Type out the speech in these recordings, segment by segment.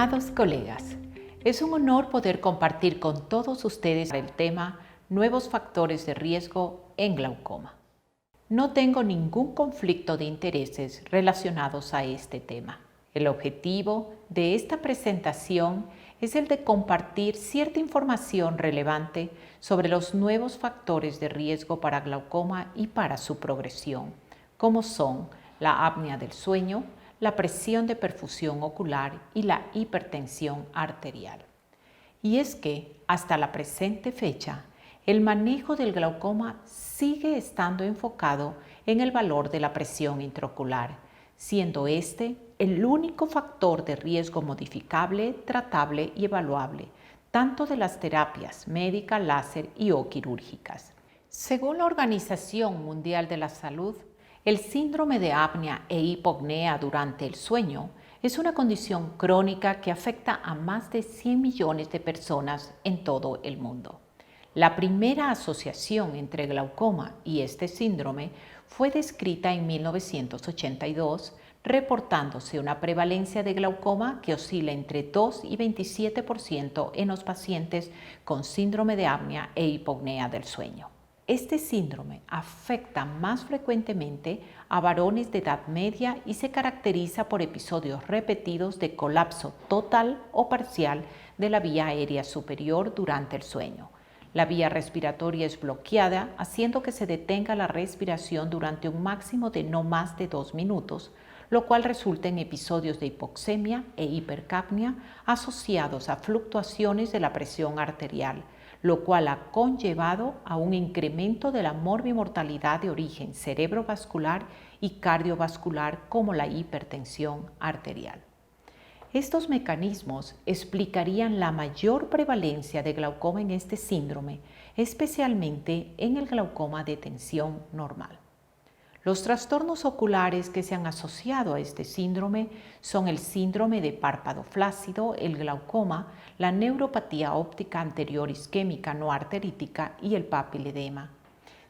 Estimados colegas, es un honor poder compartir con todos ustedes el tema Nuevos factores de riesgo en glaucoma. No tengo ningún conflicto de intereses relacionados a este tema. El objetivo de esta presentación es el de compartir cierta información relevante sobre los nuevos factores de riesgo para glaucoma y para su progresión, como son la apnea del sueño, la presión de perfusión ocular y la hipertensión arterial. Y es que, hasta la presente fecha, el manejo del glaucoma sigue estando enfocado en el valor de la presión intraocular, siendo este el único factor de riesgo modificable, tratable y evaluable, tanto de las terapias médica, láser y o quirúrgicas. Según la Organización Mundial de la Salud, el síndrome de apnea e hipopnea durante el sueño es una condición crónica que afecta a más de 100 millones de personas en todo el mundo. La primera asociación entre glaucoma y este síndrome fue descrita en 1982, reportándose una prevalencia de glaucoma que oscila entre 2 y 27% en los pacientes con síndrome de apnea e hipopnea del sueño. Este síndrome afecta más frecuentemente a varones de edad media y se caracteriza por episodios repetidos de colapso total o parcial de la vía aérea superior durante el sueño. La vía respiratoria es bloqueada, haciendo que se detenga la respiración durante un máximo de no más de 2 minutos, lo cual resulta en episodios de hipoxemia e hipercapnia asociados a fluctuaciones de la presión arterial, lo cual ha conllevado a un incremento de la morbimortalidad de origen cerebrovascular y cardiovascular como la hipertensión arterial. Estos mecanismos explicarían la mayor prevalencia de glaucoma en este síndrome, especialmente en el glaucoma de tensión normal. Los trastornos oculares que se han asociado a este síndrome son el síndrome de párpado flácido, el glaucoma, la neuropatía óptica anterior isquémica no arterítica y el papiledema.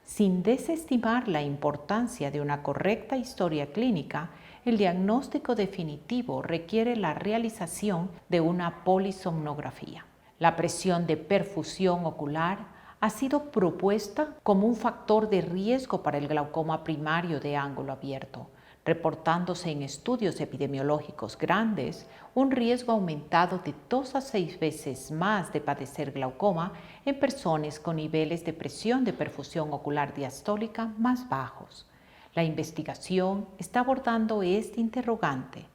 Sin desestimar la importancia de una correcta historia clínica, el diagnóstico definitivo requiere la realización de una polisomnografía. La presión de perfusión ocular ha sido propuesta como un factor de riesgo para el glaucoma primario de ángulo abierto, reportándose en estudios epidemiológicos grandes un riesgo aumentado de 2 a 6 veces más de padecer glaucoma en personas con niveles de presión de perfusión ocular diastólica más bajos. La investigación está abordando este interrogante.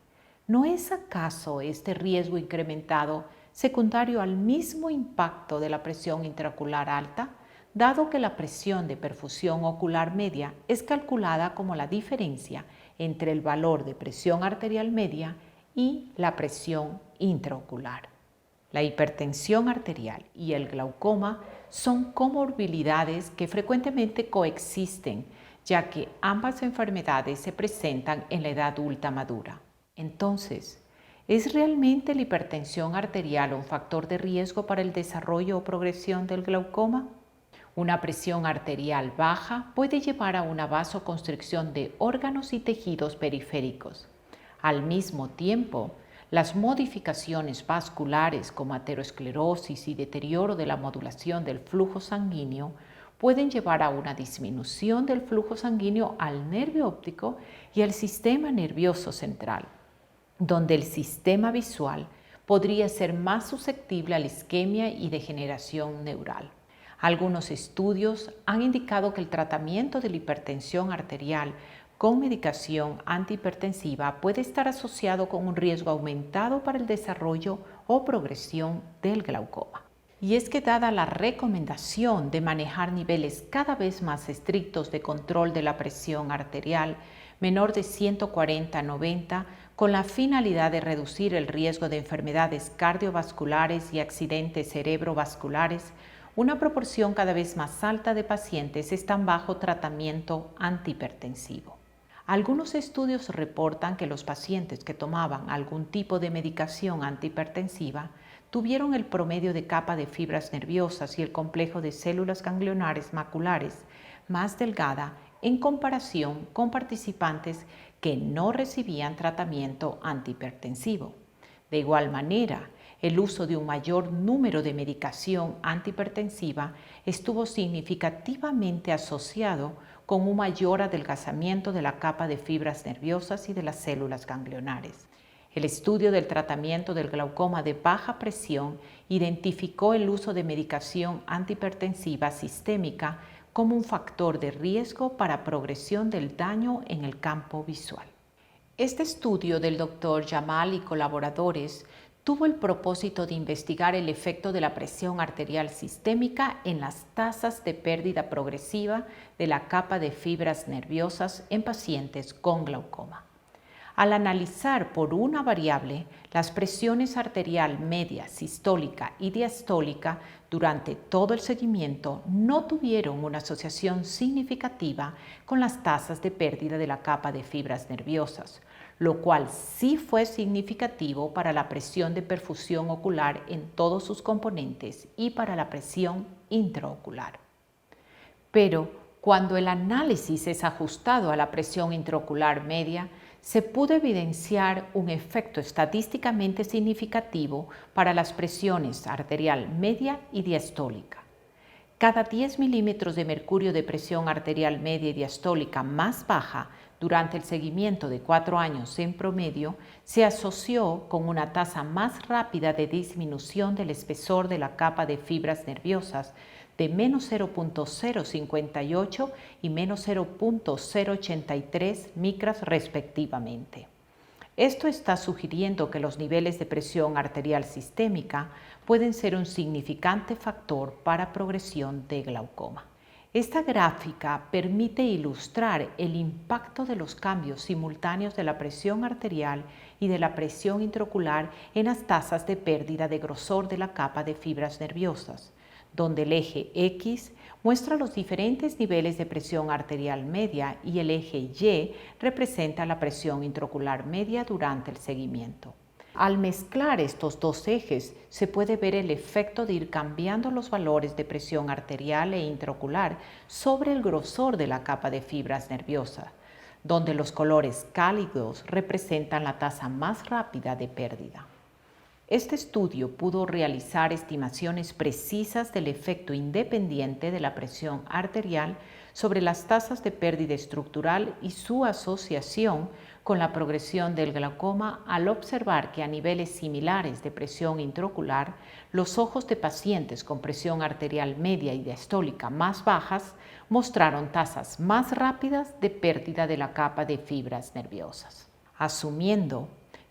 ¿No es acaso este riesgo incrementado secundario al mismo impacto de la presión intraocular alta, dado que la presión de perfusión ocular media es calculada como la diferencia entre el valor de presión arterial media y la presión intraocular? La hipertensión arterial y el glaucoma son comorbilidades que frecuentemente coexisten, ya que ambas enfermedades se presentan en la edad adulta madura. Entonces, ¿es realmente la hipertensión arterial un factor de riesgo para el desarrollo o progresión del glaucoma? Una presión arterial baja puede llevar a una vasoconstricción de órganos y tejidos periféricos. Al mismo tiempo, las modificaciones vasculares como aterosclerosis y deterioro de la modulación del flujo sanguíneo pueden llevar a una disminución del flujo sanguíneo al nervio óptico y al sistema nervioso central, donde el sistema visual podría ser más susceptible a la isquemia y degeneración neural. Algunos estudios han indicado que el tratamiento de la hipertensión arterial con medicación antihipertensiva puede estar asociado con un riesgo aumentado para el desarrollo o progresión del glaucoma. Y es que dada la recomendación de manejar niveles cada vez más estrictos de control de la presión arterial, menor de 140/90, con la finalidad de reducir el riesgo de enfermedades cardiovasculares y accidentes cerebrovasculares, una proporción cada vez más alta de pacientes están bajo tratamiento antihipertensivo. Algunos estudios reportan que los pacientes que tomaban algún tipo de medicación antihipertensiva tuvieron el promedio de capa de fibras nerviosas y el complejo de células ganglionares maculares más delgada en comparación con participantes que no recibían tratamiento antihipertensivo. De igual manera, el uso de un mayor número de medicación antihipertensiva estuvo significativamente asociado con un mayor adelgazamiento de la capa de fibras nerviosas y de las células ganglionares. El estudio del tratamiento del glaucoma de baja presión identificó el uso de medicación antihipertensiva sistémica como un factor de riesgo para progresión del daño en el campo visual. Este estudio del Dr. Jamal y colaboradores tuvo el propósito de investigar el efecto de la presión arterial sistémica en las tasas de pérdida progresiva de la capa de fibras nerviosas en pacientes con glaucoma. Al analizar por una variable las presiones arterial media, sistólica y diastólica durante todo el seguimiento, no tuvieron una asociación significativa con las tasas de pérdida de la capa de fibras nerviosas, lo cual sí fue significativo para la presión de perfusión ocular en todos sus componentes y para la presión intraocular. Pero cuando el análisis es ajustado a la presión intraocular media, se pudo evidenciar un efecto estadísticamente significativo para las presiones arterial media y diastólica. Cada 10 milímetros de mercurio de presión arterial media y diastólica más baja durante el seguimiento de 4 años en promedio se asoció con una tasa más rápida de disminución del espesor de la capa de fibras nerviosas de menos 0.058 y menos 0.083 micras respectivamente. Esto está sugiriendo que los niveles de presión arterial sistémica pueden ser un significante factor para progresión de glaucoma. Esta gráfica permite ilustrar el impacto de los cambios simultáneos de la presión arterial y de la presión intraocular en las tasas de pérdida de grosor de la capa de fibras nerviosas, donde el eje X muestra los diferentes niveles de presión arterial media y el eje Y representa la presión intraocular media durante el seguimiento. Al mezclar estos dos ejes, se puede ver el efecto de ir cambiando los valores de presión arterial e intraocular sobre el grosor de la capa de fibras nerviosas, donde los colores cálidos representan la tasa más rápida de pérdida. Este estudio pudo realizar estimaciones precisas del efecto independiente de la presión arterial sobre las tasas de pérdida estructural y su asociación con la progresión del glaucoma al observar que a niveles similares de presión intraocular, los ojos de pacientes con presión arterial media y diastólica más bajas mostraron tasas más rápidas de pérdida de la capa de fibras nerviosas. Asumiendo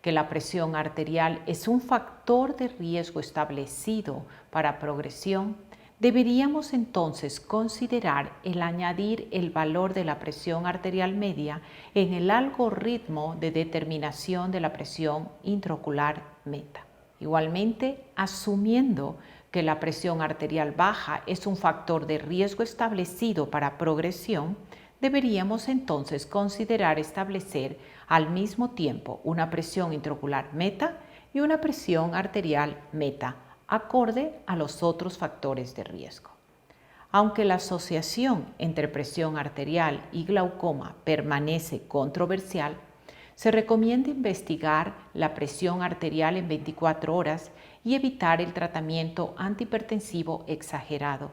que la presión arterial es un factor de riesgo establecido para progresión, deberíamos entonces considerar el añadir el valor de la presión arterial media en el algoritmo de determinación de la presión intraocular meta. Igualmente, asumiendo que la presión arterial baja es un factor de riesgo establecido para progresión, deberíamos entonces considerar establecer al mismo tiempo una presión intraocular meta y una presión arterial meta, acorde a los otros factores de riesgo. Aunque la asociación entre presión arterial y glaucoma permanece controversial, se recomienda investigar la presión arterial en 24 horas y evitar el tratamiento antihipertensivo exagerado.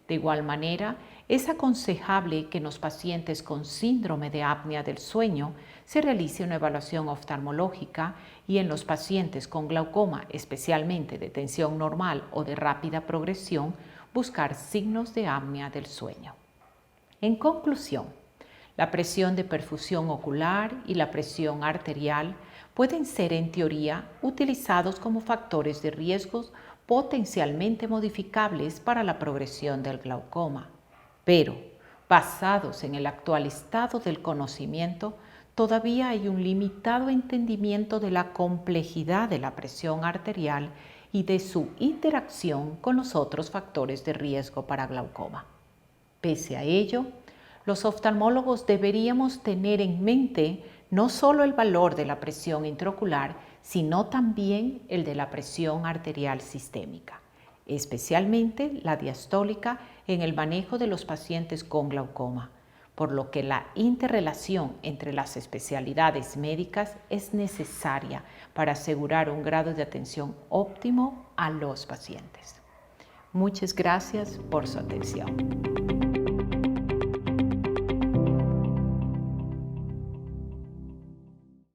De igual manera, es aconsejable que en los pacientes con síndrome de apnea del sueño se realice una evaluación oftalmológica y en los pacientes con glaucoma, especialmente de tensión normal o de rápida progresión, buscar signos de apnea del sueño. En conclusión, la presión de perfusión ocular y la presión arterial pueden ser en teoría utilizados como factores de riesgos potencialmente modificables para la progresión del glaucoma. Pero, basados en el actual estado del conocimiento, todavía hay un limitado entendimiento de la complejidad de la presión arterial y de su interacción con los otros factores de riesgo para glaucoma. Pese a ello, los oftalmólogos deberíamos tener en mente no solo el valor de la presión intraocular, sino también el de la presión arterial sistémica, especialmente la diastólica en el manejo de los pacientes con glaucoma, por lo que la interrelación entre las especialidades médicas es necesaria para asegurar un grado de atención óptimo a los pacientes. Muchas gracias por su atención.